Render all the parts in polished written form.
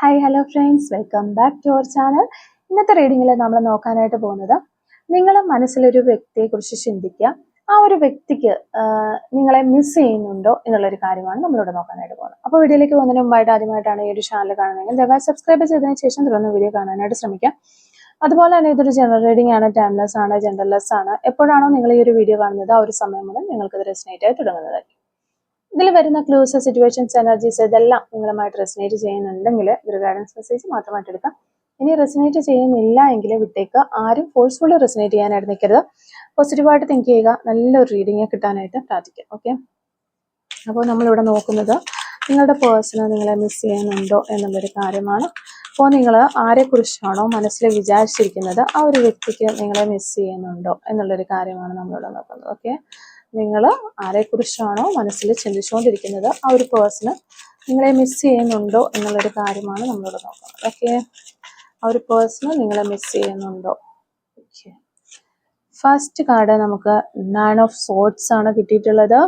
Hi hello friends, welcome back to our channel. ഇന്നത്തെ റീഡിങ്ങിൽ നമ്മൾ നോക്കാനായിട്ട് പോകുന്നത് നിങ്ങൾ മനസ്സിലൊരു വ്യക്തിയെക്കുറിച്ച് ചിന്തിക്കുക. ആ ഒരു വ്യക്തിക്ക് നിങ്ങളെ മിസ് ചെയ്യുന്നുണ്ടോ എന്നുള്ളൊരു കാര്യമാണ് നമ്മളിവിടെ നോക്കാനായിട്ട് പോകുന്നത്. അപ്പോൾ വീഡിയോയിലേക്ക് പോകുന്നതിന് മുമ്പായിട്ട് ആദ്യമായിട്ടാണ് ഈ ഒരു ചാനൽ കാണുന്നതെങ്കിൽ ദയവായി സബ്സ്ക്രൈബ് ചെയ്തതിന് ശേഷം തുടർന്ന് വീഡിയോ കാണാനായിട്ട് ശ്രമിക്കാം. അതുപോലെ തന്നെ ഇതൊരു ജനറൽ റീഡിംഗ് ആണ്, ടൈംലെസ് ആണ്, ജെൻഡർലെസ് ആണ്. എപ്പോഴാണോ നിങ്ങൾ ഈ ഒരു വീഡിയോ കാണുന്നത് ആ ഒരു സമയം മുതൽ നിങ്ങൾക്ക് ഇത് റെസനേറ്റ് ആയി തുടങ്ങുന്നതായിരിക്കും. ഇതിൽ വരുന്ന ക്ലൂസ്, സിറ്റുവേഷൻസ്, എനർജീസ് ഇതെല്ലാം നിങ്ങളുമായിട്ട് റെസനേറ്റ് ചെയ്യുന്നുണ്ടെങ്കിൽ ഇതൊരു ഗൈഡൻസ് മെസ്സേജ് മാത്രമായിട്ട് എടുക്കാം. ഇനി റെസനേറ്റ് ചെയ്യുന്നില്ല എങ്കിൽ വിട്ടേക്ക്. ആരും ഫോഴ്സ്ഫുള്ളി റെസനേറ്റ് ചെയ്യാനായിട്ട് നിൽക്കരുത്. പോസിറ്റീവായിട്ട് തിങ്ക് ചെയ്യുക. നല്ലൊരു റീഡിങ് കിട്ടാനായിട്ട് പ്രാർത്ഥിക്കാം. ഓക്കെ, അപ്പോൾ നമ്മളിവിടെ നോക്കുന്നത് നിങ്ങളുടെ പേഴ്സണ് നിങ്ങളെ മിസ് ചെയ്യുന്നുണ്ടോ എന്നുള്ളൊരു കാര്യമാണ്. അപ്പോൾ നിങ്ങൾ ആരെക്കുറിച്ചാണോ മനസ്സിൽ വിചാരിച്ചിരിക്കുന്നത് ആ ഒരു വ്യക്തിക്ക് നിങ്ങളെ മിസ് ചെയ്യുന്നുണ്ടോ എന്നുള്ളൊരു കാര്യമാണ് നമ്മളിവിടെ നോക്കുന്നത്. ഓക്കെ, നിങ്ങൾ ആരെക്കുറിച്ചാണോ മനസ്സിൽ ചിന്തിച്ചുകൊണ്ടിരിക്കുന്നത് ആ ഒരു പേഴ്സണ് നിങ്ങളെ മിസ് ചെയ്യുന്നുണ്ടോ എന്നുള്ളൊരു കാര്യമാണ് നമ്മളിവിടെ നോക്കുന്നത്. ഓക്കെ, ആ ഒരു പേഴ്സണ് നിങ്ങളെ മിസ് ചെയ്യുന്നുണ്ടോ. ഓക്കെ, ഫസ്റ്റ് കാർഡ് നമുക്ക് 9 ഓഫ് സോർഡ്സ് ആണ് കിട്ടിയിട്ടുള്ളത്.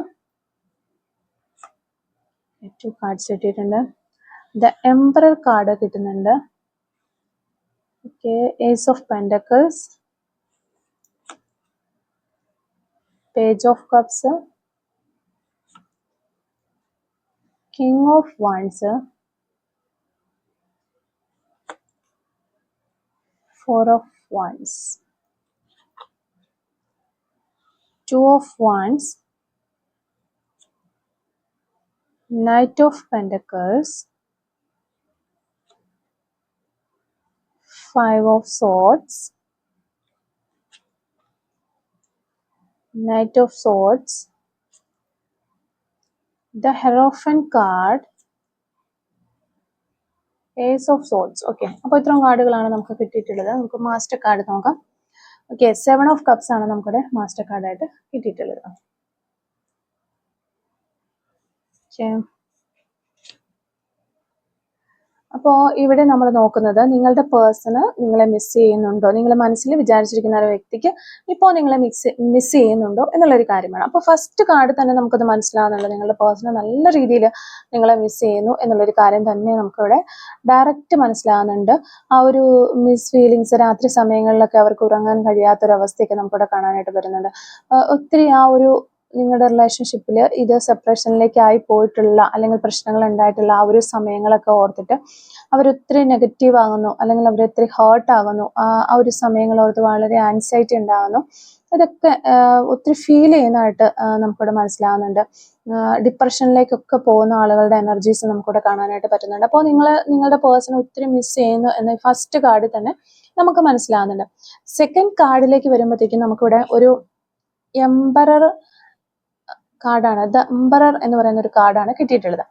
2 കാർഡ്സ് കിട്ടിയിട്ടുണ്ട്. ദ എംപറർ കാർഡ് കിട്ടുന്നുണ്ട്. Okay, ace of pentacles, page of cups, king of wands, 4 of wands, 2 of wands, Knight of Pentacles, 5 of Swords, Knight of Swords, the Hierophant card, Ace of Swords. Okay, അപ്പോൾ ഇത്രയും കാർഡുകളാണ് നമുക്ക് കിട്ടിയിട്ടുള്ളത്. നമുക്ക് master card നോക്കാം. Okay, 7 of cups ആണ് നമുക്കിവിടെ master കാർഡായിട്ട് കിട്ടിയിട്ടുള്ളത്. Okay, അപ്പോൾ ഇവിടെ നമ്മൾ നോക്കുന്നത് നിങ്ങളുടെ പേഴ്സണ് നിങ്ങളെ മിസ് ചെയ്യുന്നുണ്ടോ, നിങ്ങൾ മനസ്സിൽ വിചാരിച്ചിരിക്കുന്ന ഒരു വ്യക്തിക്ക് ഇപ്പോൾ നിങ്ങളെ മിസ് ചെയ്യുന്നുണ്ടോ എന്നുള്ളൊരു കാര്യമാണ്. അപ്പോൾ ഫസ്റ്റ് കാർഡ് തന്നെ നമുക്കത് മനസ്സിലാവുന്നുള്ളത് നിങ്ങളുടെ പേഴ്സണ് നല്ല രീതിയിൽ നിങ്ങളെ മിസ് ചെയ്യുന്നു എന്നുള്ളൊരു കാര്യം തന്നെ നമുക്കിവിടെ ഡയറക്റ്റ് മനസ്സിലാവുന്നുണ്ട്. ആ ഒരു മിസ് ഫീലിങ്സ് രാത്രി സമയങ്ങളിലൊക്കെ അവർക്ക് ഉറങ്ങാൻ കഴിയാത്തൊരവസ്ഥയൊക്കെ നമുക്കിവിടെ കാണാനായിട്ട് വരുന്നുണ്ട്. ഒത്തിരി ആ ഒരു നിങ്ങളുടെ റിലേഷൻഷിപ്പിൽ ഇത് സെപ്പറേഷനിലേക്ക് ആയി പോയിട്ടുള്ള അല്ലെങ്കിൽ പ്രശ്നങ്ങൾ ഉണ്ടായിട്ടുള്ള ആ ഒരു സമയങ്ങളൊക്കെ ഓർത്തിട്ട് അവരൊത്തിരി നെഗറ്റീവ് ആകുന്നു, അല്ലെങ്കിൽ അവരൊത്തിരി ഹേർട്ട് ആകുന്നു. ആ ഒരു സമയങ്ങൾ ഓർത്ത് വളരെ ആൻസൈറ്റി ഉണ്ടാകുന്നു. ഇതൊക്കെ ഒത്തിരി ഫീൽ ചെയ്യുന്നതായിട്ട് നമുക്കിവിടെ മനസ്സിലാവുന്നുണ്ട്. ഡിപ്രഷനിലേക്കൊക്കെ പോകുന്ന ആളുകളുടെ എനർജീസ് നമുക്കിവിടെ കാണാനായിട്ട് പറ്റുന്നുണ്ട്. അപ്പോൾ നിങ്ങളുടെ പേഴ്സൺ ഒത്തിരി മിസ് ചെയ്യുന്നു എന്ന് ഫസ്റ്റ് കാർഡിൽ തന്നെ നമുക്ക് മനസ്സിലാവുന്നുണ്ട്. സെക്കൻഡ് കാർഡിലേക്ക് വരുമ്പോഴത്തേക്കും നമുക്കിവിടെ ഒരു എംപറർ കാർഡാണ്, ദ എംപറർ എന്ന് പറയുന്ന ഒരു കാർഡാണ് കിട്ടിയിട്ടുള്ളത്.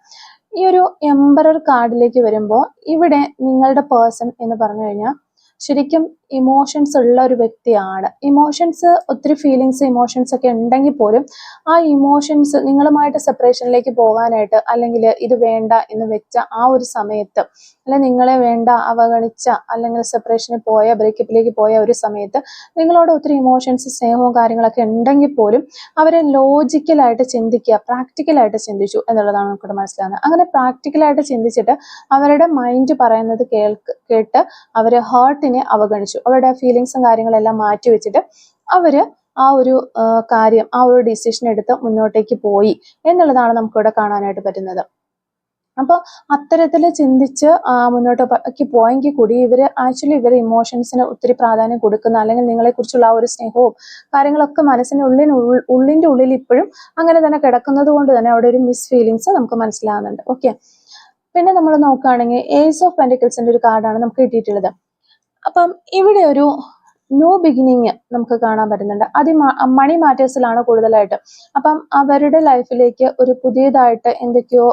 ഈ ഒരു എംപറർ കാർഡിലേക്ക് വരുമ്പോൾ ഇവിടെ നിങ്ങളുടെ പേഴ്സൺ എന്ന് പറഞ്ഞു കഴിഞ്ഞാൽ ശരിക്കും ഇമോഷൻസ് ഉള്ള ഒരു വ്യക്തിയാണ്. ഇമോഷൻസ്, ഒത്തിരി ഫീലിങ്സ്, ഇമോഷൻസ് ഒക്കെ ഉണ്ടെങ്കിൽ പോലും ആ ഇമോഷൻസ് നിങ്ങളുമായിട്ട് സെപ്പറേഷനിലേക്ക് പോകാനായിട്ട് അല്ലെങ്കിൽ ഇത് വേണ്ട എന്ന് വെച്ച ആ ഒരു സമയത്ത്, അല്ലെങ്കിൽ നിങ്ങളെ വേണ്ട അവഗണിച്ച അല്ലെങ്കിൽ സെപ്പറേഷനിൽ പോയ, ബ്രേക്കപ്പിലേക്ക് പോയ ഒരു സമയത്ത് നിങ്ങളോട് ഒത്തിരി ഇമോഷൻസ്, സ്നേഹവും കാര്യങ്ങളൊക്കെ ഉണ്ടെങ്കിൽ പോലും അവരെ ലോജിക്കലായിട്ട് ചിന്തിക്കുക, പ്രാക്ടിക്കലായിട്ട് ചിന്തിച്ചു എന്നുള്ളതാണ് നമുക്കിവിടെ മനസ്സിലാകുന്നത്. അങ്ങനെ പ്രാക്ടിക്കലായിട്ട് ചിന്തിച്ചിട്ട് അവരുടെ മൈൻഡ് പറയുന്നത് കേട്ട് അവർ ഹേർട്ടിനെ അവഗണിച്ചു. അവരുടെ ഫീലിങ്സും കാര്യങ്ങളെല്ലാം മാറ്റി വെച്ചിട്ട് അവര് ആ ഒരു കാര്യം, ആ ഒരു ഡിസിഷൻ എടുത്ത് മുന്നോട്ടേക്ക് പോയി എന്നുള്ളതാണ് നമുക്കിവിടെ കാണാനായിട്ട് പറ്റുന്നത്. അപ്പോൾ അത്തരത്തിൽ ചിന്തിച്ച് മുന്നോട്ടേക്ക് പോയെങ്കിൽ കൂടി ഇവർ ഇമോഷൻസിന് ഒത്തിരി പ്രാധാന്യം കൊടുക്കുന്ന, അല്ലെങ്കിൽ നിങ്ങളെക്കുറിച്ചുള്ള ആ ഒരു സ്നേഹവും കാര്യങ്ങളൊക്കെ മനസ്സിന് ഉള്ളിൻ്റെ ഉള്ളിൽ ഇപ്പോഴും അങ്ങനെ തന്നെ കിടക്കുന്നത് കൊണ്ട് തന്നെ അവിടെ ഒരു മിസ് ഫീലിങ്സ് നമുക്ക് മനസ്സിലാകുന്നുണ്ട്. ഓക്കെ, പിന്നെ നമ്മൾ നോക്കുകയാണെങ്കിൽ ഏസ് ഓഫ് പെന്റക്കിൾസിന്റെ ഒരു കാർഡാണ് നമുക്ക് കിട്ടിയിട്ടുള്ളത്. അപ്പം ഇവിടെ ഒരു ന്യൂ ബിഗിനിങ് നമുക്ക് കാണാൻ പറ്റുന്നുണ്ട്. മണി മാറ്റേഴ്സിലാണ് കൂടുതലായിട്ട്. അപ്പം അവരുടെ ലൈഫിലേക്ക് ഒരു പുതിയതായിട്ട് എന്തൊക്കെയോ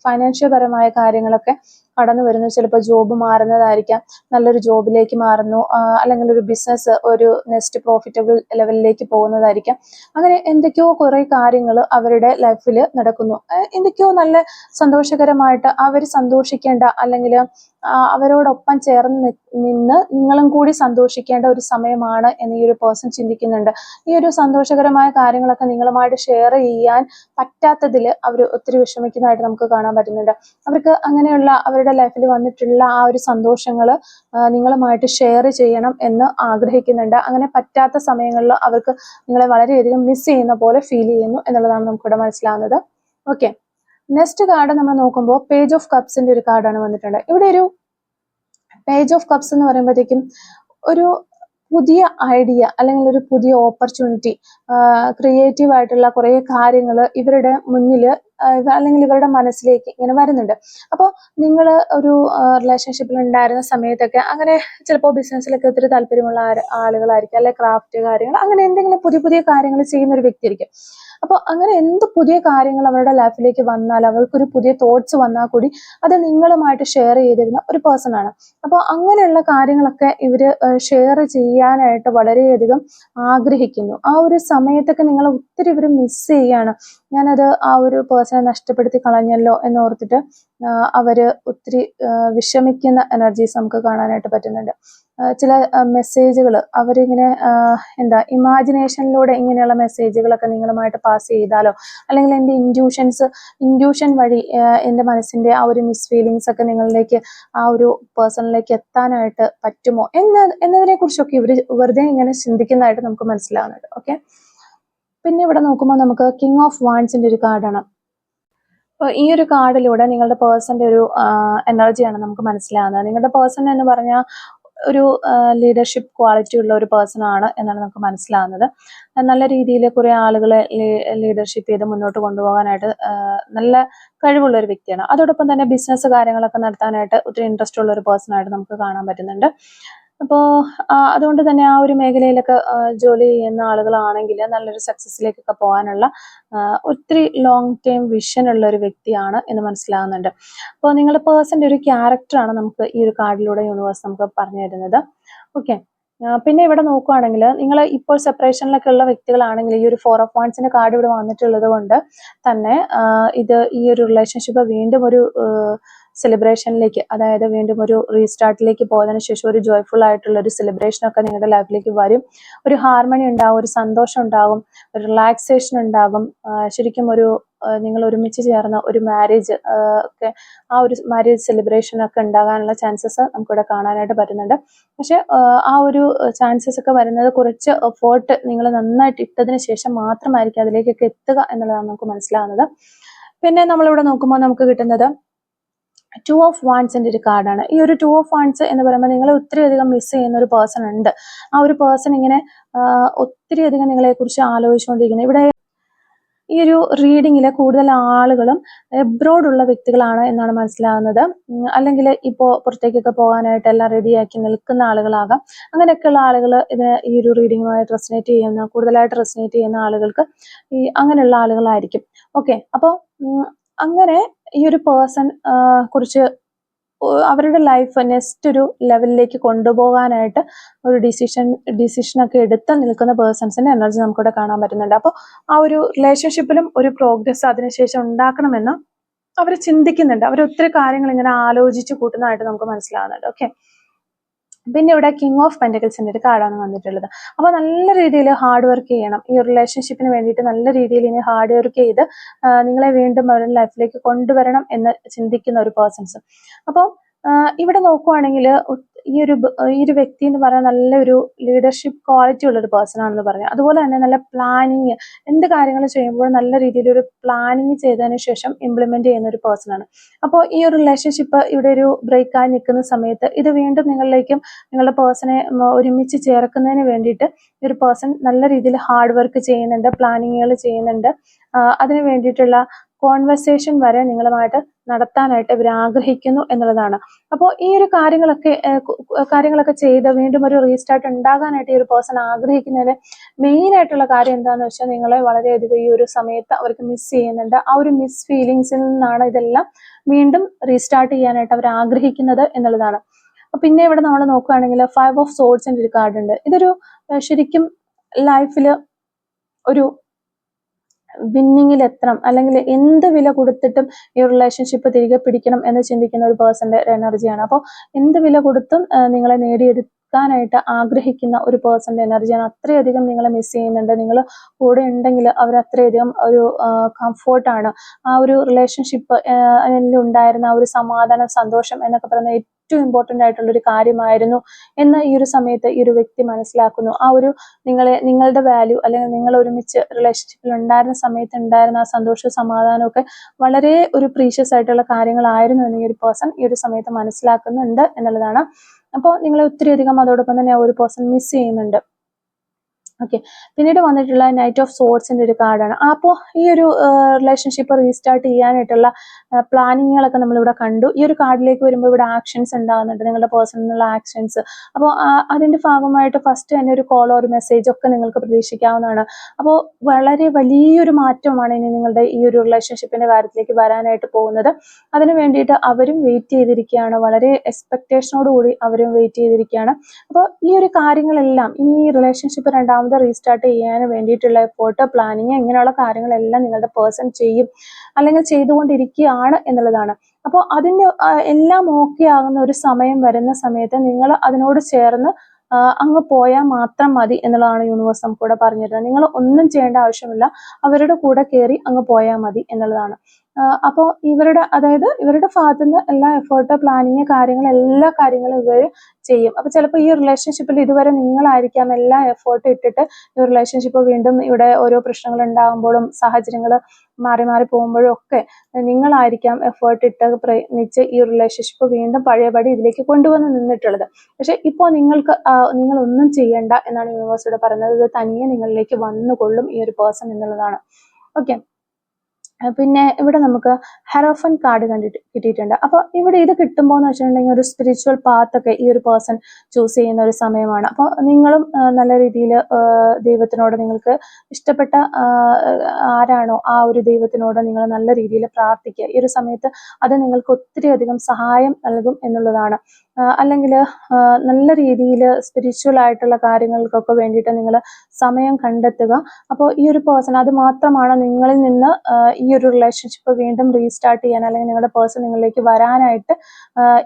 ഫൈനാൻഷ്യൽ പരമായ കാര്യങ്ങളൊക്കെ കടന്നു വരുന്നു. ചിലപ്പോൾ ജോബ് മാറുന്നതായിരിക്കാം, നല്ലൊരു ജോബിലേക്ക് മാറുന്നു, അല്ലെങ്കിൽ ഒരു ബിസിനസ് ഒരു നെക്സ്റ്റ് പ്രോഫിറ്റബിൾ ലെവലിലേക്ക് പോകുന്നതായിരിക്കാം. അങ്ങനെ എന്തൊക്കെയോ കുറേ കാര്യങ്ങൾ അവരുടെ ലൈഫിൽ നടക്കുന്നു. എന്തൊക്കെയോ നല്ല സന്തോഷകരമായിട്ട് അവർ സന്തോഷിക്കേണ്ട, അല്ലെങ്കിൽ അവരോടൊപ്പം ചേർന്ന് നിന്ന് നിങ്ങളും കൂടി സന്തോഷിക്കേണ്ട ഒരു സമയമാണ് എന്ന് ഈ ഒരു പേഴ്സൺ ചിന്തിക്കുന്നുണ്ട്. ഈ ഒരു സന്തോഷകരമായ കാര്യങ്ങളൊക്കെ നിങ്ങളുമായിട്ട് ഷെയർ ചെയ്യാൻ പറ്റാത്തതിൽ അവർ ഒത്തിരി വിഷമിക്കുന്നതായിട്ട് നമുക്ക് കാണാൻ പറ്റുന്നുണ്ട്. അവർക്ക് അങ്ങനെയുള്ള അവരുടെ അവരുടെ ലൈഫിൽ വന്നിട്ടുള്ള ആ ഒരു സന്തോഷങ്ങൾ നിങ്ങളുമായിട്ട് ഷെയർ ചെയ്യണം എന്ന് ആഗ്രഹിക്കുന്നുണ്ട്. അങ്ങനെ പറ്റാത്ത സമയങ്ങളിൽ അവർക്ക് നിങ്ങളെ വളരെയധികം മിസ് ചെയ്യുന്ന പോലെ ഫീൽ ചെയ്യുന്നു എന്നുള്ളതാണ് നമുക്കിവിടെ മനസ്സിലാവുന്നത്. ഓക്കെ, നെക്സ്റ്റ് കാർഡ് നമ്മൾ നോക്കുമ്പോൾ പേജ് ഓഫ് കപ്സിന്റെ ഒരു കാർഡാണ് വന്നിട്ടുണ്ട്. ഇവിടെ ഒരു പേജ് ഓഫ് കപ്സ് എന്ന് പറയുമ്പോഴത്തേക്കും ഒരു പുതിയ ഐഡിയ അല്ലെങ്കിൽ ഒരു പുതിയ ഓപ്പർച്യൂണിറ്റി, ക്രിയേറ്റീവ് ആയിട്ടുള്ള കുറേ കാര്യങ്ങൾ ഇവരുടെ മുന്നിൽ അല്ലെങ്കിൽ ഇവരുടെ മനസ്സിലേക്ക് ഇങ്ങനെ വരുന്നുണ്ട്. അപ്പോൾ നിങ്ങൾ ഒരു റിലേഷൻഷിപ്പിൽ ഉണ്ടായിരുന്ന സമയത്തൊക്കെ അങ്ങനെ ചിലപ്പോൾ ബിസിനസ്സിലൊക്കെ ഒത്തിരി താല്പര്യമുള്ള ആളുകളായിരിക്കും, അല്ലെ ക്രാഫ്റ്റ് കാര്യങ്ങൾ, അങ്ങനെ എന്തെങ്കിലും പുതിയ പുതിയ കാര്യങ്ങൾ ചെയ്യുന്ന ഒരു വ്യക്തിയായിരിക്കും. അപ്പോൾ അങ്ങനെ എന്ത് പുതിയ കാര്യങ്ങൾ അവരുടെ ലൈഫിലേക്ക് വന്നാൽ, അവർക്കൊരു പുതിയ തോട്ട്സ് വന്നാൽ കൂടി അത് നിങ്ങളുമായിട്ട് ഷെയർ ചെയ്തിരുന്ന ഒരു പേഴ്സൺ ആണ്. അപ്പോൾ അങ്ങനെയുള്ള കാര്യങ്ങളൊക്കെ ഇവർ ഷെയർ ചെയ്യാനായിട്ട് വളരെയധികം ആഗ്രഹിക്കുന്നു. ആ ഒരു സമയത്തൊക്കെ നിങ്ങൾ ഒത്തിരി ഇവർ മിസ് ചെയ്യാണ്. ഞാനത് ആ ഒരു പേഴ്സണെ നഷ്ടപ്പെടുത്തി കളഞ്ഞല്ലോ എന്നോർത്തിട്ട് അവര് ഒത്തിരി വിഷമിക്കുന്ന എനർജീസ് നമുക്ക് കാണാനായിട്ട് പറ്റുന്നുണ്ട്. ചില മെസ്സേജുകൾ അവരിങ്ങനെ എന്താ ഇമാജിനേഷനിലൂടെ ഇങ്ങനെയുള്ള മെസ്സേജുകളൊക്കെ നിങ്ങളുമായിട്ട് പാസ് ചെയ്താലോ, അല്ലെങ്കിൽ എൻ്റെ ഇൻഡ്യൂഷൻ വഴി എൻ്റെ മനസ്സിൻ്റെ ആ ഒരു മിസ് ഫീലിങ്സ് ഒക്കെ നിങ്ങളിലേക്ക്, ആ ഒരു പേഴ്സണിലേക്ക് എത്താനായിട്ട് പറ്റുമോ എന്നതിനെ കുറിച്ചൊക്കെ ഇവർ വെറുതെ ഇങ്ങനെ ചിന്തിക്കുന്നതായിട്ട് നമുക്ക് മനസ്സിലാവുന്നുണ്ട്. ഓക്കെ, പിന്നെ ഇവിടെ നോക്കുമ്പോൾ നമുക്ക് കിങ് ഓഫ് വാൻഡ്സിന്റെ ഒരു കാർഡാണ്. അപ്പോൾ ഈ ഒരു കാർഡിലൂടെ നിങ്ങളുടെ പേഴ്സന്റെ ഒരു എനർജിയാണ് നമുക്ക് മനസ്സിലാവുന്നത്. നിങ്ങളുടെ പേഴ്സൺ എന്ന് പറഞ്ഞാൽ ഒരു ലീഡർഷിപ്പ് ക്വാളിറ്റി ഉള്ള ഒരു പേഴ്സൺ ആണ് എന്നാണ് നമുക്ക് മനസ്സിലാവുന്നത്. നല്ല രീതിയിൽ കുറേ ആളുകളെ ലീഡർഷിപ്പ് ചെയ്ത് മുന്നോട്ട് കൊണ്ടുപോകാനായിട്ട് നല്ല കഴിവുള്ള ഒരു വ്യക്തിയാണ്. അതോടൊപ്പം തന്നെ ബിസിനസ് കാര്യങ്ങളൊക്കെ നടത്താനായിട്ട് ഒത്തിരി ഇൻട്രസ്റ്റ് ഉള്ള ഒരു പേഴ്സൺ ആയിട്ട് നമുക്ക് കാണാൻ പറ്റുന്നുണ്ട്. അപ്പോൾ അതുകൊണ്ട് തന്നെ ആ ഒരു മേഖലയിലൊക്കെ ജോലി ചെയ്യുന്ന ആളുകളാണെങ്കിൽ നല്ലൊരു സക്സസ്സിലേക്കൊക്കെ പോകാനുള്ള ഒത്തിരി ലോങ് ടൈം വിഷൻ ഉള്ള ഒരു വ്യക്തിയാണ് എന്ന് മനസ്സിലാകുന്നുണ്ട്. അപ്പോൾ നിങ്ങളുടെ പേഴ്സന്റെ ഒരു ക്യാരക്ടറാണ് നമുക്ക് ഈ ഒരു കാർഡിലൂടെ യൂണിവേഴ്സ് നമുക്ക് പറഞ്ഞു തരുന്നത്. ഓക്കെ, പിന്നെ ഇവിടെ നോക്കുകയാണെങ്കിൽ നിങ്ങൾ ഇപ്പോൾ സെപ്പറേഷനിലൊക്കെ ഉള്ള വ്യക്തികളാണെങ്കിൽ ഈ ഒരു 4 ഓഫ് വാൻഡ്സിന്റെ കാർഡ് ഇവിടെ വന്നിട്ടുള്ളത് കൊണ്ട് തന്നെ ഇത് ഈ ഒരു റിലേഷൻഷിപ്പ് വീണ്ടും ഒരു സെലിബ്രേഷനിലേക്ക്, അതായത് വീണ്ടും ഒരു റീസ്റ്റാർട്ടിലേക്ക് പോയതിനു ശേഷം ഒരു ജോയ്ഫുൾ ആയിട്ടുള്ള ഒരു സെലിബ്രേഷൻ ഒക്കെ നിങ്ങളുടെ ലൈഫിലേക്ക് വരും. ഒരു ഹാർമണി ഉണ്ടാകും, ഒരു സന്തോഷം ഉണ്ടാകും, ഒരു റിലാക്സേഷൻ ഉണ്ടാകും. ശരിക്കും ഒരു നിങ്ങൾ ഒരുമിച്ച് ചേർന്ന ഒരു മാരേജ് ഒക്കെ, ആ ഒരു മാരേജ് സെലിബ്രേഷൻ ഒക്കെ ഉണ്ടാകാനുള്ള ചാൻസസ് നമുക്കിവിടെ കാണാനായിട്ട് പറ്റുന്നുണ്ട്. പക്ഷെ ആ ഒരു ചാൻസസ് ഒക്കെ വരുന്നത് കുറച്ച് എഫേർട്ട് നിങ്ങൾ നന്നായിട്ട് ഇട്ടതിന് ശേഷം മാത്രമായിരിക്കും അതിലേക്കൊക്കെ എത്തുക എന്നുള്ളതാണ് നമുക്ക് മനസ്സിലാവുന്നത്. പിന്നെ നമ്മളിവിടെ നോക്കുമ്പോൾ നമുക്ക് കിട്ടുന്നത് 2 ഓഫ് വാൻഡ്സിന്റെ ഒരു കാർഡാണ്. ഈ ഒരു 2 ഓഫ് വാൻഡ്സ് എന്ന് പറയുമ്പോൾ നിങ്ങളെ ഒത്തിരി അധികം മിസ് ചെയ്യുന്ന ഒരു പേഴ്സൺ ഉണ്ട്. ആ ഒരു പേഴ്സൺ ഇങ്ങനെ ഒത്തിരി അധികം നിങ്ങളെ കുറിച്ച് ആലോചിച്ചുകൊണ്ടിരിക്കുന്നത്. ഇവിടെ ഈ ഒരു റീഡിങ്ങില് കൂടുതൽ ആളുകളും എബ്രോഡുള്ള വ്യക്തികളാണ് എന്നാണ് മനസ്സിലാകുന്നത്. അല്ലെങ്കിൽ ഇപ്പോൾ പുറത്തേക്കൊക്കെ പോകാനായിട്ട് എല്ലാം റെഡിയാക്കി നിൽക്കുന്ന ആളുകളാകാം. അങ്ങനെയൊക്കെയുള്ള ആളുകൾ ഈ ഒരു റീഡിങ്ങുമായിട്ട് കൂടുതലായിട്ട് റെസനേറ്റ് ചെയ്യുന്ന ആളുകൾക്ക് അങ്ങനെയുള്ള ആളുകളായിരിക്കും. ഓക്കെ, അപ്പോൾ അങ്ങനെ ഈ ഒരു പേഴ്സൺ കുറിച്ച് അവരുടെ ലൈഫ് നെക്സ്റ്റ് ഒരു ലെവലിലേക്ക് കൊണ്ടുപോകാനായിട്ട് ഒരു ഡിസിഷനൊക്കെ എടുത്ത് നിൽക്കുന്ന പേഴ്സൺസിന്റെ എനർജി നമുക്കിവിടെ കാണാൻ പറ്റുന്നുണ്ട്. അപ്പോൾ ആ ഒരു റിലേഷൻഷിപ്പിലും ഒരു പ്രോഗ്രസ് അതിനുശേഷം ഉണ്ടാക്കണമെന്ന് അവർ ചിന്തിക്കുന്നുണ്ട്. അവർ ഒത്തിരി കാര്യങ്ങൾ ഇങ്ങനെ ആലോചിച്ച് കൂട്ടുന്നതായിട്ട് നമുക്ക് മനസ്സിലാവുന്നുണ്ട്. ഓക്കെ, പിന്നെ ഇവിടെ കിങ് ഓഫ് പെന്റക്കിൾസിന്റെ ഒരു കാർഡാണ് വന്നിട്ടുള്ളത്. അപ്പോൾ നല്ല രീതിയിൽ ഹാർഡ് വർക്ക് ചെയ്യണം. ഈ റിലേഷൻഷിപ്പിന് വേണ്ടിയിട്ട് നല്ല രീതിയിൽ ഇനി ഹാർഡ് വർക്ക് ചെയ്ത് നിങ്ങളെ വീണ്ടും അവരുടെ ലൈഫിലേക്ക് കൊണ്ടുവരണം എന്ന് ചിന്തിക്കുന്ന ഒരു പേഴ്സൺസ്. അപ്പോൾ ഇവിടെ നോക്കുവാണെങ്കിൽ ഈ ഒരു വ്യക്തി എന്ന് പറയാൻ നല്ലൊരു ലീഡർഷിപ്പ് ക്വാളിറ്റി ഉള്ള ഒരു പേഴ്സൺ ആണെന്ന് പറഞ്ഞു. അതുപോലെ തന്നെ നല്ല പ്ലാനിങ്, എന്ത് കാര്യങ്ങൾ ചെയ്യുമ്പോൾ നല്ല രീതിയിൽ ഒരു പ്ലാനിങ് ചെയ്തതിന് ശേഷം ഇംപ്ലിമെന്റ് ചെയ്യുന്ന ഒരു പേഴ്സൺ ആണ്. അപ്പോൾ ഈ ഒരു റിലേഷൻഷിപ്പ് ഇവിടെ ഒരു ബ്രേക്ക് ആയി നിൽക്കുന്ന സമയത്ത് ഇത് വീണ്ടും നിങ്ങളിലേക്കും നിങ്ങളുടെ പേഴ്സണെ ഒരുമിച്ച് ചേർക്കുന്നതിന് വേണ്ടിയിട്ട് ഈ ഒരു പേഴ്സൺ നല്ല രീതിയിൽ ഹാർഡ് വർക്ക് ചെയ്യുന്നുണ്ട്, പ്ലാനിങ്ങുകൾ ചെയ്യുന്നുണ്ട്. അതിന് വേണ്ടിയിട്ടുള്ള കോൺവെർസേഷൻ വരെ നിങ്ങളുമായിട്ട് നടത്താനായിട്ട് ഇവർ ആഗ്രഹിക്കുന്നു എന്നുള്ളതാണ്. അപ്പോൾ ഈ ഒരു കാര്യങ്ങളൊക്കെ ചെയ്ത് വീണ്ടും ഒരു റീസ്റ്റാർട്ട് ഉണ്ടാകാനായിട്ട് ഈ ഒരു പേഴ്സൺ ആഗ്രഹിക്കുന്നതിന് മെയിൻ ആയിട്ടുള്ള കാര്യം എന്താണെന്ന് വെച്ചാൽ നിങ്ങളെ വളരെയധികം ഈ ഒരു സമയത്ത് അവർക്ക് മിസ് ചെയ്യുന്നുണ്ട്. ആ ഒരു മിസ് ഫീലിങ്സിൽ നിന്നാണ് ഇതെല്ലാം വീണ്ടും റീസ്റ്റാർട്ട് ചെയ്യാനായിട്ട് അവർ ആഗ്രഹിക്കുന്നത് എന്നുള്ളതാണ്. പിന്നെ ഇവിടെ നമ്മൾ നോക്കുകയാണെങ്കിൽ 5 ഓഫ് സോർഡ്സിന്റെ ഒരു കാർഡ് ഉണ്ട്. ഇതൊരു ശരിക്കും ലൈഫിൽ ഒരു വിന്നിങ്ങിൽ എത്തണം, അല്ലെങ്കിൽ എന്ത് വില കൊടുത്തിട്ടും ഈ റിലേഷൻഷിപ്പ് തിരികെ പിടിക്കണം എന്ന് ചിന്തിക്കുന്ന ഒരു പേഴ്സന്റെ എനർജിയാണ്. അപ്പോൾ എന്ത് വില കൊടുത്തും നിങ്ങളെ നിൽക്കാനായിട്ട് ആഗ്രഹിക്കുന്ന ഒരു പേഴ്സന്റെ എനർജിയാണ്. അത്രയധികം നിങ്ങളെ മിസ് ചെയ്യുന്നുണ്ട്. നിങ്ങൾ കൂടെ ഉണ്ടെങ്കിൽ അവർ അത്രയധികം ഒരു കംഫോർട്ടാണ്. ആ ഒരു റിലേഷൻഷിപ്പ് ഉണ്ടായിരുന്ന ആ ഒരു സമാധാനം, സന്തോഷം എന്നൊക്കെ പറയുന്ന ഏറ്റവും ഇമ്പോർട്ടൻ്റ് ആയിട്ടുള്ള ഒരു കാര്യമായിരുന്നു എന്ന് ഈ ഒരു സമയത്ത് ഈ ഒരു വ്യക്തി മനസ്സിലാക്കുന്നു. ആ ഒരു നിങ്ങളുടെ വാല്യൂ, അല്ലെങ്കിൽ നിങ്ങൾ ഒരുമിച്ച് റിലേഷൻഷിപ്പിൽ ഉണ്ടായിരുന്ന സമയത്ത് ഉണ്ടായിരുന്ന ആ സന്തോഷവും സമാധാനവും ഒക്കെ വളരെ ഒരു പ്രീഷ്യസ് ആയിട്ടുള്ള കാര്യങ്ങളായിരുന്നു എന്ന് ഈ ഒരു പേഴ്സൺ ഈ ഒരു സമയത്ത് മനസ്സിലാക്കുന്നുണ്ട് എന്നുള്ളതാണ്. അപ്പോൾ നിങ്ങളെ ഒത്തിരിയധികം അതോടൊപ്പം തന്നെ ആ ഒരു പേഴ്സൺ മിസ് ചെയ്യുന്നുണ്ട്. ഓക്കെ, പിന്നീട് വന്നിട്ടുള്ള നൈറ്റ് ഓഫ് സോർട്സിന്റെ ഒരു കാർഡാണ്. അപ്പോൾ ഈ ഒരു റിലേഷൻഷിപ്പ് റീസ്റ്റാർട്ട് ചെയ്യാനായിട്ടുള്ള പ്ലാനിങ്ങുകളൊക്കെ നമ്മളിവിടെ കണ്ടു. ഈ ഒരു കാർഡിലേക്ക് വരുമ്പോൾ ഇവിടെ ആക്ഷൻസ് ഉണ്ടാകുന്നുണ്ട്, നിങ്ങളുടെ പേഴ്സണലുള്ള ആക്ഷൻസ്. അപ്പോൾ അതിന്റെ ഭാഗമായിട്ട് ഫസ്റ്റ് തന്നെ ഒരു കോളോ ഒരു മെസ്സേജോ ഒക്കെ നിങ്ങൾക്ക് പ്രതീക്ഷിക്കാവുന്നതാണ്. അപ്പോൾ വളരെ വലിയൊരു മാറ്റമാണ് ഇനി നിങ്ങളുടെ ഈ ഒരു റിലേഷൻഷിപ്പിന്റെ കാര്യത്തിലേക്ക് വരാനായിട്ട് പോകുന്നത്. അതിനു വേണ്ടിയിട്ട് അവരും വെയിറ്റ് ചെയ്തിരിക്കുകയാണ്, വളരെ എക്സ്പെക്ടേഷനോട് കൂടി അവരും വെയിറ്റ് ചെയ്തിരിക്കുകയാണ്. അപ്പോൾ ഈ ഒരു കാര്യങ്ങളെല്ലാം ഇനി ഈ റിലേഷൻഷിപ്പ് രണ്ടാമത് റീസ്റ്റാർട്ട് ചെയ്യാൻ വേണ്ടിയിട്ടുള്ള എഫേർട്ട്, പ്ലാനിങ്, ഇങ്ങനെയുള്ള കാര്യങ്ങളെല്ലാം നിങ്ങളുടെ പേഴ്സൺ ചെയ്യും, അല്ലെങ്കിൽ ചെയ്തുകൊണ്ടിരിക്കുകയാണ് എന്നുള്ളതാണ്. അപ്പോൾ അതിൻ്റെ എല്ലാം ഓക്കെ ആകുന്ന ഒരു സമയം വരുന്ന സമയത്ത് നിങ്ങൾ അതിനോട് ചേർന്ന് അങ്ങ് പോയാൽ മാത്രം മതി എന്നുള്ളതാണ് യൂണിവേഴ്സ് നമുക്കിവിടെ പറഞ്ഞു തരുന്നത്. നിങ്ങൾ ഒന്നും ചെയ്യേണ്ട ആവശ്യമില്ല, അവരുടെ കൂടെ കയറി അങ്ങ് പോയാൽ മതി എന്നുള്ളതാണ്. അപ്പോൾ ഇവരുടെ ഭാഗത്തു നിന്ന് എല്ലാ എഫേർട്ട്, പ്ലാനിങ്, എല്ലാ കാര്യങ്ങളും ഇവർ ചെയ്യും. അപ്പോൾ ചിലപ്പോൾ ഈ റിലേഷൻഷിപ്പിൽ ഇതുവരെ നിങ്ങളായിരിക്കാം എല്ലാ എഫേർട്ട് ഇട്ടിട്ട് ഈ റിലേഷൻഷിപ്പ് വീണ്ടും ഇവിടെ ഓരോ പ്രശ്നങ്ങൾ ഉണ്ടാകുമ്പോഴും സാഹചര്യങ്ങൾ മാറി മാറി പോകുമ്പോഴും ഒക്കെ നിങ്ങളായിരിക്കാം എഫേർട്ട് ഇട്ട് പ്രയത്നിച്ച് ഈ റിലേഷൻഷിപ്പ് വീണ്ടും പഴയപടി ഇതിലേക്ക് കൊണ്ടുവന്ന് നിന്നിട്ടുള്ളത്. പക്ഷെ ഇപ്പോൾ നിങ്ങൾ ഒന്നും ചെയ്യണ്ട എന്നാണ് യൂണിവേഴ്സിലൂടെ പറയുന്നത്. ഇത് തനിയെ നിങ്ങളിലേക്ക് വന്നുകൊള്ളും ഈ ഒരു പേഴ്സൺ എന്നുള്ളതാണ്. ഓക്കെ, പിന്നെ ഇവിടെ നമുക്ക് ഹെറോഫൻ കാർഡ് കിട്ടിയിട്ടുണ്ട്. അപ്പോൾ ഇവിടെ ഇത് കിട്ടുമ്പോൾ എന്ന് വെച്ചിട്ടുണ്ടെങ്കിൽ ഒരു സ്പിരിച്വൽ പാത്തൊക്കെ ഈ ഒരു പേഴ്സൺ ചൂസ് ചെയ്യുന്ന ഒരു സമയമാണ്. അപ്പോൾ നിങ്ങളും നല്ല രീതിയിൽ ദൈവത്തിനോട്, നിങ്ങൾക്ക് ഇഷ്ടപ്പെട്ട ആരാണോ ആ ഒരു ദൈവത്തിനോട് നിങ്ങൾ നല്ല രീതിയിൽ പ്രാർത്ഥിക്കുക. ഈ ഒരു സമയത്ത് അത് നിങ്ങൾക്ക് ഒത്തിരി അധികം സഹായം നൽകും എന്നുള്ളതാണ്. അല്ലെങ്കിൽ നല്ല രീതിയിൽ സ്പിരിച്വൽ ആയിട്ടുള്ള കാര്യങ്ങൾക്കൊക്കെ വേണ്ടിയിട്ട് നിങ്ങൾ സമയം കണ്ടെത്തുക. അപ്പോൾ ഈ ഒരു പേഴ്സൺ, അത് മാത്രമാണ് നിങ്ങളിൽ നിന്ന് ഈ ഒരു റിലേഷൻഷിപ്പ് വീണ്ടും റീസ്റ്റാർട്ട് ചെയ്യാൻ, അല്ലെങ്കിൽ നിങ്ങളുടെ പേഴ്സൺ നിങ്ങളിലേക്ക് വരാനായിട്ട്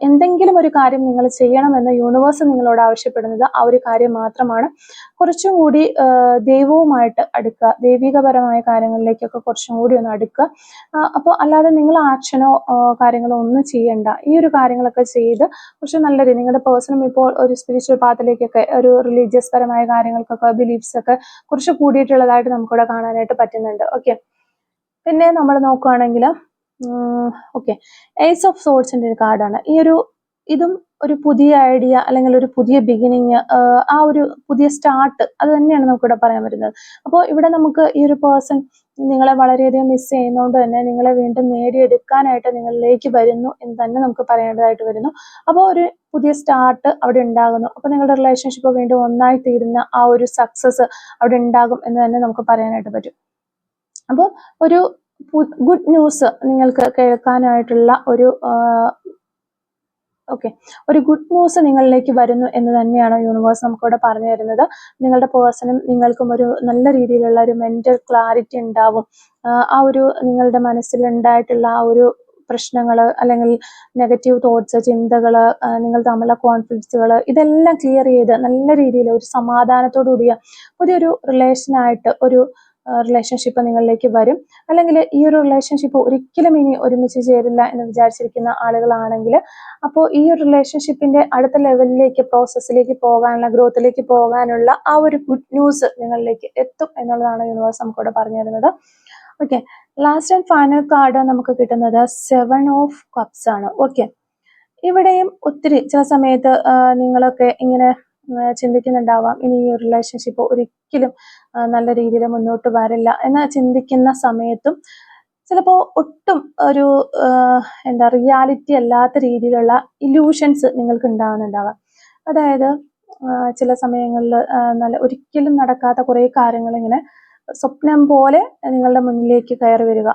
എന്തെങ്കിലും ഒരു കാര്യം നിങ്ങൾ ചെയ്യണമെന്ന് യൂണിവേഴ്സ് നിങ്ങളോട് ആവശ്യപ്പെടുന്നത് ആ ഒരു കാര്യം മാത്രമാണ്. കുറച്ചും കൂടി ദൈവവുമായിട്ട് അടുക്കുക, ദൈവികപരമായ കാര്യങ്ങളിലേക്കൊക്കെ കുറച്ചും കൂടി ഒന്ന് അടുക്കുക. അപ്പോൾ അല്ലാതെ നിങ്ങൾ ആക്ഷനോ കാര്യങ്ങളോ ഒന്നും ചെയ്യണ്ട. ഈ ഒരു കാര്യങ്ങളൊക്കെ ചെയ്ത് കുറച്ച് നല്ല രീതി, നിങ്ങളുടെ പേഴ്സണും ഇപ്പോൾ ഒരു സ്പിരിച്വൽ പാത്തിലേക്കൊക്കെ, ഒരു റിലീജിയസ് പരമായ കാര്യങ്ങൾക്കൊക്കെ, ബിലീഫ്സ് ഒക്കെ കുറച്ച് കൂടിയിട്ടുള്ളതായിട്ട് നമുക്കിവിടെ കാണാനായിട്ട് പറ്റുന്നുണ്ട്. ഓക്കെ, പിന്നെ നമ്മൾ നോക്കുകയാണെങ്കിൽ ഓക്കെ, ഏസ് ഓഫ് സോർട്സിന്റെ ഒരു കാർഡാണ്. ഇതും ഒരു പുതിയ ഐഡിയ, അല്ലെങ്കിൽ ഒരു പുതിയ ബിഗിനിങ്, ആ ഒരു പുതിയ സ്റ്റാർട്ട്, അത് തന്നെയാണ് നമുക്കിവിടെ പറയാൻ പറ്റുന്നത്. അപ്പോൾ ഇവിടെ നമുക്ക് ഈ ഒരു പേഴ്സൺ നിങ്ങളെ വളരെയധികം മിസ് ചെയ്യുന്നതുകൊണ്ട് തന്നെ നിങ്ങളെ വീണ്ടും നേടിയെടുക്കാനായിട്ട് നിങ്ങളിലേക്ക് വരുന്നു എന്ന് തന്നെ നമുക്ക് പറയേണ്ടതായിട്ട് വരുന്നു. അപ്പോൾ ഒരു പുതിയ സ്റ്റാർട്ട് അവിടെ ഉണ്ടാകുന്നു. അപ്പോൾ നിങ്ങളുടെ റിലേഷൻഷിപ്പ് വീണ്ടും ഒന്നായി തീരുന്ന ആ ഒരു സക്സസ് അവിടെ ഉണ്ടാകും എന്ന് തന്നെ നമുക്ക് പറയാനായിട്ട് പറ്റും. അപ്പോൾ ഒരു ഗുഡ് ന്യൂസ് നിങ്ങൾക്ക് കേൾക്കാനായിട്ടുള്ള ഒരു ഗുഡ് ന്യൂസ് നിങ്ങളിലേക്ക് വരുന്നു എന്ന് തന്നെയാണ് യൂണിവേഴ്സ് നമുക്കിവിടെ പറഞ്ഞു തരുന്നത്. നിങ്ങളുടെ പേഴ്സണും നിങ്ങൾക്കും ഒരു നല്ല രീതിയിലുള്ള ഒരു മെന്റൽ ക്ലാരിറ്റി ഉണ്ടാവും. ആ ഒരു നിങ്ങളുടെ മനസ്സിലുണ്ടായിട്ടുള്ള ആ ഒരു പ്രശ്നങ്ങൾ, അല്ലെങ്കിൽ നെഗറ്റീവ് തോട്ട്സ്, ചിന്തകൾ, നിങ്ങൾ തമ്മിലുള്ള കോൺഫ്ലിക്ട്സുകൾ, ഇതെല്ലാം ക്ലിയർ ചെയ്ത് നല്ല രീതിയിൽ ഒരു സമാധാനത്തോടു കൂടിയ പുതിയൊരു റിലേഷനായിട്ട് ഒരു റിലേഷൻഷിപ്പ് നിങ്ങളിലേക്ക് വരും. അല്ലെങ്കിൽ ഈ ഒരു റിലേഷൻഷിപ്പ് ഒരിക്കലും ഇനി ഒരുമിച്ച് ചേരില്ല എന്ന് വിചാരിച്ചിരിക്കുന്ന ആളുകളാണെങ്കിൽ, അപ്പോൾ ഈ ഒരു റിലേഷൻഷിപ്പിന്റെ അടുത്ത ലെവലിലേക്ക്, പ്രോസസ്സിലേക്ക് പോകാനുള്ള, ഗ്രോത്തിലേക്ക് പോകാനുള്ള ആ ഒരു ഗുഡ് ന്യൂസ് നിങ്ങളിലേക്ക് എത്തും എന്നുള്ളതാണ് യൂണിവേഴ്സ് നമുക്കിവിടെ പറഞ്ഞു തരുന്നത്. Okay, last and final card നമുക്ക് കിട്ടുന്നത് 7 ഓഫ് കപ്സ് ആണ്. ഓക്കെ, ഇവിടെയും ഒത്തിരി ചില സമയത്ത് നിങ്ങളൊക്കെ ഇങ്ങനെ ചിന്തിക്കുന്നുണ്ടാവാം, ഇനി ഈ റിലേഷൻഷിപ്പ് ഒരിക്കലും നല്ല രീതിയിൽ മുന്നോട്ട് വരില്ല എന്ന് ചിന്തിക്കുന്ന സമയത്തും ചിലപ്പോൾ ഒട്ടും ഒരു റിയാലിറ്റി അല്ലാത്ത രീതിയിലുള്ള ഇല്യൂഷൻസ് നിങ്ങൾക്ക് ഉണ്ടാകുന്നുണ്ടാവാം. അതായത് ചില സമയങ്ങളിൽ ഒരിക്കലും നടക്കാത്ത കുറേ കാര്യങ്ങൾ ഇങ്ങനെ സ്വപ്നം പോലെ നിങ്ങളുടെ മുന്നിലേക്ക് കയറി വരിക.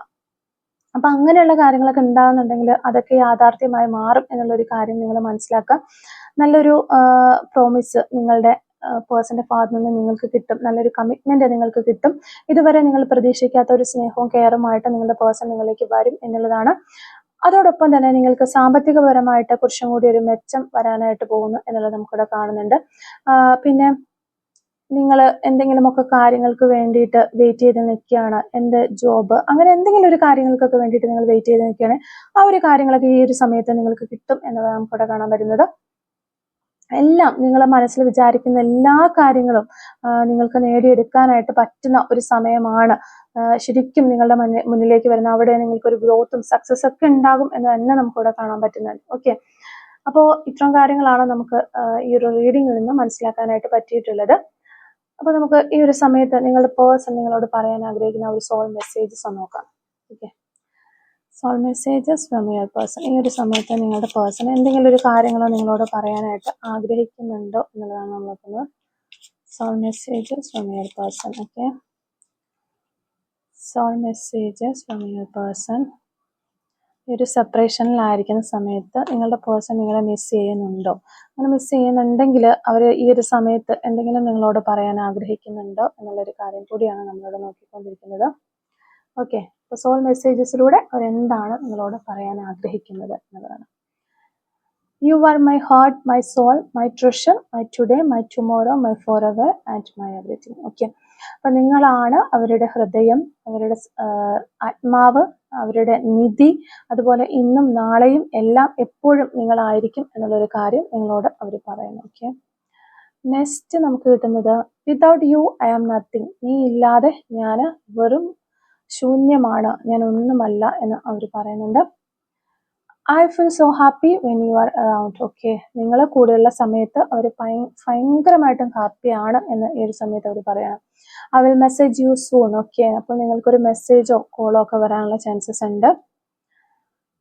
അപ്പൊ അങ്ങനെയുള്ള കാര്യങ്ങളൊക്കെ ഉണ്ടാകുന്നുണ്ടെങ്കിൽ അതൊക്കെ യാഥാർത്ഥ്യമായി മാറും എന്നുള്ളൊരു കാര്യം നിങ്ങൾ മനസ്സിലാക്കുക. നല്ലൊരു പ്രോമിസ് നിങ്ങളുടെ പേഴ്സന്റെ ഭാഗത്ത് നിന്ന് നിങ്ങൾക്ക് കിട്ടും, നല്ലൊരു കമ്മിറ്റ്മെന്റ് നിങ്ങൾക്ക് കിട്ടും. ഇതുവരെ നിങ്ങൾ പ്രതീക്ഷിക്കാത്ത ഒരു സ്നേഹവും കെയറുമായിട്ട് നിങ്ങളുടെ പേഴ്സൺ നിങ്ങളിലേക്ക് വരും എന്നുള്ളതാണ്. അതോടൊപ്പം തന്നെ നിങ്ങൾക്ക് സാമ്പത്തികപരമായിട്ട് കുറച്ചും കൂടി ഒരു മെച്ചം വരാനായിട്ട് പോകുന്നു എന്നുള്ളത് നമുക്കിവിടെ കാണുന്നുണ്ട്. പിന്നെ നിങ്ങൾ എന്തെങ്കിലുമൊക്കെ കാര്യങ്ങൾക്ക് വേണ്ടിയിട്ട് വെയിറ്റ് ചെയ്ത് നിൽക്കുകയാണ്, എന്ത് ജോബ് അങ്ങനെ എന്തെങ്കിലും ഒരു കാര്യങ്ങൾക്കൊക്കെ വേണ്ടിയിട്ട് നിങ്ങൾ വെയിറ്റ് ചെയ്ത് നിൽക്കുകയാണെങ്കിൽ ആ ഒരു കാര്യങ്ങളൊക്കെ ഈ ഒരു സമയത്ത് നിങ്ങൾക്ക് കിട്ടും എന്നുള്ളത് നമുക്കിവിടെ കാണാൻ പറ്റുന്നത്. എല്ലാം നിങ്ങൾ മനസ്സിൽ വിചാരിക്കുന്ന എല്ലാ കാര്യങ്ങളും നിങ്ങൾക്ക് നേടിയെടുക്കാനായിട്ട് പറ്റുന്ന ഒരു സമയമാണ്. ശരിക്കും നിങ്ങളുടെ മുന്നിലേക്ക് വരുന്ന അവിടെ നിങ്ങൾക്കൊരു ഗ്രോത്തും സക്സസ് ഒക്കെ ഉണ്ടാകും എന്ന് തന്നെ നമുക്കിവിടെ കാണാൻ പറ്റുന്നുണ്ട്. ഓക്കെ, അപ്പോൾ ഇത്തരം കാര്യങ്ങളാണ് നമുക്ക് ഈ ഒരു റീഡിങ്ങിൽ നിന്ന് മനസ്സിലാക്കാനായിട്ട് പറ്റിയിട്ടുള്ളത്. അപ്പോൾ നമുക്ക് ഈ ഒരു സമയത്ത് നിങ്ങളുടെ പേഴ്സൺ നിങ്ങളോട് പറയാൻ ആഗ്രഹിക്കുന്ന ഒരു സോൾ മെസ്സേജസ് ഒന്ന് നോക്കാം. Okay, soul messages from your person. ഈ ഒരു സമയത്ത് നിങ്ങളുടെ പേഴ്സൺ എന്തെങ്കിലും ഒരു കാര്യങ്ങൾ നിങ്ങളോട് പറയാനായിട്ട് ആഗ്രഹിക്കുന്നുണ്ടോ എന്നുള്ളതാണ് നമ്മൾ നോക്കുന്നത്. Soul messages from your person. Okay, soul messages from your person. ഈ ഒരു സെപ്പറേഷനിലായിരിക്കുന്ന സമയത്ത് നിങ്ങളുടെ പേഴ്സൺ നിങ്ങളെ മിസ് ചെയ്യുന്നുണ്ടോ? അങ്ങനെ മിസ് ചെയ്യുന്നുണ്ടെങ്കിൽ അവർ ഈ ഒരു സമയത്ത് എന്തെങ്കിലും നിങ്ങളോട് പറയാൻ ആഗ്രഹിക്കുന്നുണ്ടോ എന്നുള്ളൊരു കാര്യം കൂടിയാണ് നമ്മളിവിടെ നോക്കിക്കൊണ്ടിരിക്കുന്നത്. ഓക്കെ, അപ്പോൾ സോൾ മെസ്സേജസിലൂടെ അവർ എന്താണ് നിങ്ങളോട് പറയാൻ ആഗ്രഹിക്കുന്നത് എന്നുള്ളതാണ്. You are my heart, my soul, my treasure, my today, my tomorrow, my forever and my everything. Okay, അപ്പം നിങ്ങളാണ് അവരുടെ ഹൃദയം, അവരുടെ ആത്മാവ്, അവരുടെ നിധി, അതുപോലെ ഇന്നും നാളെയും എല്ലാം എപ്പോഴും നിങ്ങളായിരിക്കും എന്നുള്ളൊരു കാര്യം നിങ്ങളോട് അവർ പറയുന്നു. ഓക്കെ, നെക്സ്റ്റ് നമുക്ക് കിട്ടുന്നത് without you I am nothing. നീ ഇല്ലാതെ ഞാൻ വെറും ശൂന്യമാണ്, ഞാൻ ഒന്നുമല്ല എന്ന് അവർ പറയുന്നുണ്ട്. I feel so happy when you are around. Okay, നിങ്ങൾ കൂടെയുള്ള സമയത്ത് അവർ ഭയങ്കരമായിട്ടും ഹാപ്പിയാണ് എന്ന് ഈ ഒരു സമയത്ത് അവർ പറയണം. I will message you soon. Okay, അപ്പോൾ നിങ്ങൾക്കൊരു മെസ്സേജോ കോളോ ഒക്കെ വരാനുള്ള ചാൻസസ് ഉണ്ട്.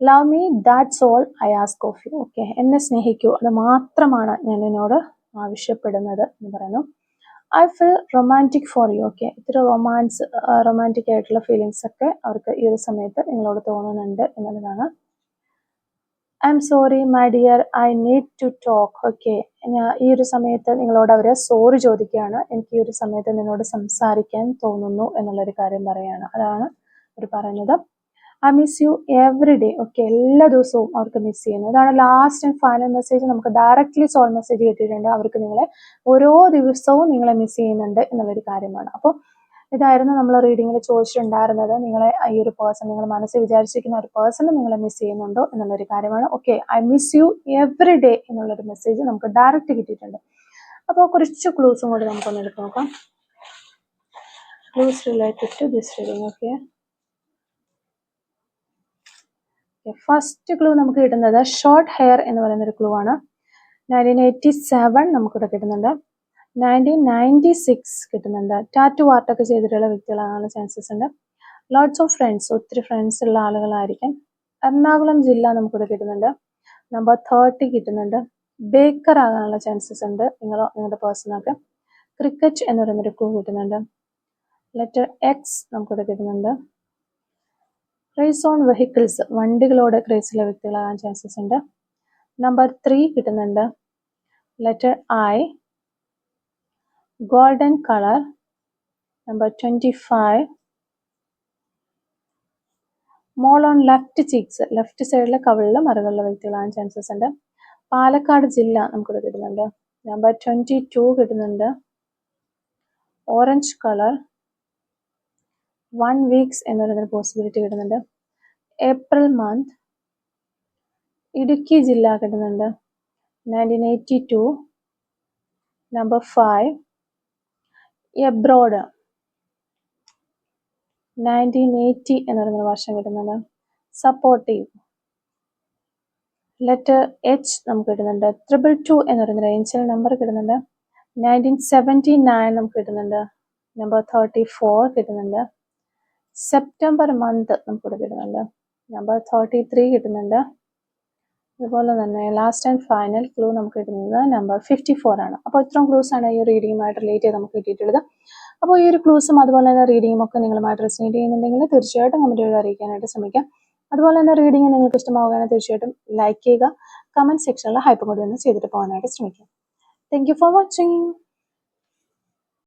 Love me, that's all I ask of you. Okay, എന്നെ സ്നേഹിക്കൂ, അത് മാത്രമാണ് ഞാൻ എന്നോട് ആവശ്യപ്പെടുന്നത് എന്ന് പറയുന്നു. I feel romantic for you. Okay, ഇത്തിരി റൊമാൻറ്റിക് ആയിട്ടുള്ള ഫീലിങ്സ് ഒക്കെ അവർക്ക് ഈ ഒരു സമയത്ത് നിങ്ങളോട് തോന്നുന്നുണ്ട് എന്നുള്ളതാണ്. I'm sorry my dear, I need to talk. Okay, ഞാൻ ഈ ഒരു സമയത്ത് നിങ്ങളോട് അവർ സോറി ചോദിക്കുകയാണ്, എനിക്ക് ഈ ഒരു സമയത്ത് നിന്നോട് സംസാരിക്കാൻ തോന്നുന്നു എന്നുള്ളൊരു കാര്യം പറയുകയാണ്. അതാണ് അവർ പറയുന്നത്. I miss you every day. Okay, എല്ലാ ദിവസവും അവർക്ക് മിസ് ചെയ്യുന്നു. അതാണ് ലാസ്റ്റ് ആൻഡ് ഫൈനൽ മെസ്സേജ്. നമുക്ക് ഡയറക്റ്റ്ലി സോൾ മെസ്സേജ് കിട്ടിയിട്ടുണ്ട്. അവർക്ക് നിങ്ങളെ ഓരോ ദിവസവും നിങ്ങളെ മിസ് ചെയ്യുന്നുണ്ട് എന്നുള്ളൊരു കാര്യമാണ്. അപ്പോൾ ഇതായിരുന്നു നമ്മൾ റീഡിങ്ങിൽ ചോദിച്ചിട്ടുണ്ടായിരുന്നത്. നിങ്ങളെ ഈ ഒരു പേഴ്സൺ, നിങ്ങൾ മനസ്സിൽ വിചാരിച്ചിരിക്കുന്ന ഒരു പേഴ്സൺ നിങ്ങളെ മിസ് ചെയ്യുന്നുണ്ടോ എന്നുള്ളൊരു കാര്യമാണ്. Okay, I miss you every day എന്നുള്ളൊരു മെസ്സേജ് നമുക്ക് ഡയറക്റ്റ് കിട്ടിയിട്ടുണ്ട്. അപ്പോൾ കുറച്ച് ക്ലൂസും കൂടി നമുക്കൊന്ന് എടുത്ത് നോക്കാം. Clues related to this reading. Okay, first clue നമുക്ക് കിട്ടുന്നത് ഷോർട്ട് ഹെയർ എന്ന് പറയുന്നൊരു ക്ലൂ ആണ്. 1987 നമുക്കിവിടെ കിട്ടുന്നുണ്ട്. 1996 കിട്ടുന്നുണ്ട്. ടാറ്റു ആർട്ടൊക്കെ ചെയ്തിട്ടുള്ള വ്യക്തികളാകാനുള്ള ചാൻസസ് ഉണ്ട്. ലോട്ട്സ് ഓഫ് ഫ്രണ്ട്സ്, ഒത്തിരി ഫ്രണ്ട്സ് ഉള്ള ആളുകളായിരിക്കും. എറണാകുളം ജില്ല നമുക്കിവിടെ കിട്ടുന്നുണ്ട്. നമ്പർ 30 കിട്ടുന്നുണ്ട്. ബേക്കർ ആകാനുള്ള ചാൻസസ് ഉണ്ട് നിങ്ങളുടെ പേഴ്സണൊക്കെ. ക്രിക്കറ്റ് എന്ന് പറയുന്നൊരു ക്ലൂ കിട്ടുന്നുണ്ട്. ലെറ്റർ എക്സ് നമുക്കിവിടെ കിട്ടുന്നുണ്ട്. ക്രേസ് ഓൺ വെഹിക്കിൾസ്, വണ്ടികളോട് ക്രേസ് ഉള്ള വ്യക്തികളാകാൻ ചാൻസസ് ഉണ്ട്. നമ്പർ 3 കിട്ടുന്നുണ്ട്. Letter I, golden colour. Number 25 mall on left cheeks, left സൈഡിലെ കവിളിൽ മറുകളുള്ള വ്യക്തികളാകാൻ ചാൻസസ് ഉണ്ട്. പാലക്കാട് ജില്ല നമുക്കിവിടെ കിട്ടുന്നുണ്ട്. നമ്പർ 22 കിട്ടുന്നുണ്ട്. Orange colour. 1 വീക്സ് എന്ന് പറയുന്നൊരു പോസിബിലിറ്റി കിട്ടുന്നുണ്ട്. April month. ഇടുക്കി ജില്ല കിട്ടുന്നുണ്ട്. 1982. Number 5 abroad. 1980 എന്ന് പറയുന്ന വർഷം കിട്ടുന്നുണ്ട്. സപ്പോർട്ടീവ്. ലെറ്റർ എച്ച് നമുക്ക് കിട്ടുന്നുണ്ട്. 222 എന്ന് പറയുന്ന ഏഞ്ചൽ നമ്പർ കിട്ടുന്നുണ്ട്. 1979 നമുക്ക് കിട്ടുന്നുണ്ട്. നമ്പർ 34 കിട്ടുന്നുണ്ട്. സെപ്റ്റംബർ മന്ത് നമുക്കിവിടെ കിട്ടുന്നുണ്ട്. നമ്പർ 33 കിട്ടുന്നുണ്ട്. അതുപോലെ തന്നെ ലാസ്റ്റ് ആൻഡ് ഫൈനൽ ക്ലൂ നമുക്ക് കിട്ടുന്നത് നമ്പർ 54 ആണ്. അപ്പോൾ ഇത്രയും ക്ലൂസ് ആണ് ഈ റീഡിങ്ങുമായിട്ട് റിലേറ്റ് ചെയ്ത് നമുക്ക് കിട്ടിയിട്ടുള്ളത്. അപ്പോൾ ഈ ഒരു ക്ലൂസും അതുപോലെ തന്നെ റീഡിങ്ങും ഒക്കെ നിങ്ങളുമായിട്ട് റെസിനേറ്റ് ചെയ്യുന്നുണ്ടെങ്കിൽ തീർച്ചയായിട്ടും കമൻറ്റ് വഴി അറിയിക്കാനായിട്ട് ശ്രമിക്കാം. അതുപോലെ തന്നെ റീഡിങ് നിങ്ങൾക്ക് ഇഷ്ടമാവുകയാണെങ്കിൽ തീർച്ചയായിട്ടും ലൈക്ക് ചെയ്യുക. കമൻറ്റ് സെക്ഷനിൽ ഹൈപ്പും കൂടി ഒന്ന് ചെയ്തിട്ട് പോകാനായിട്ട് ശ്രമിക്കുക. Thank you for watching.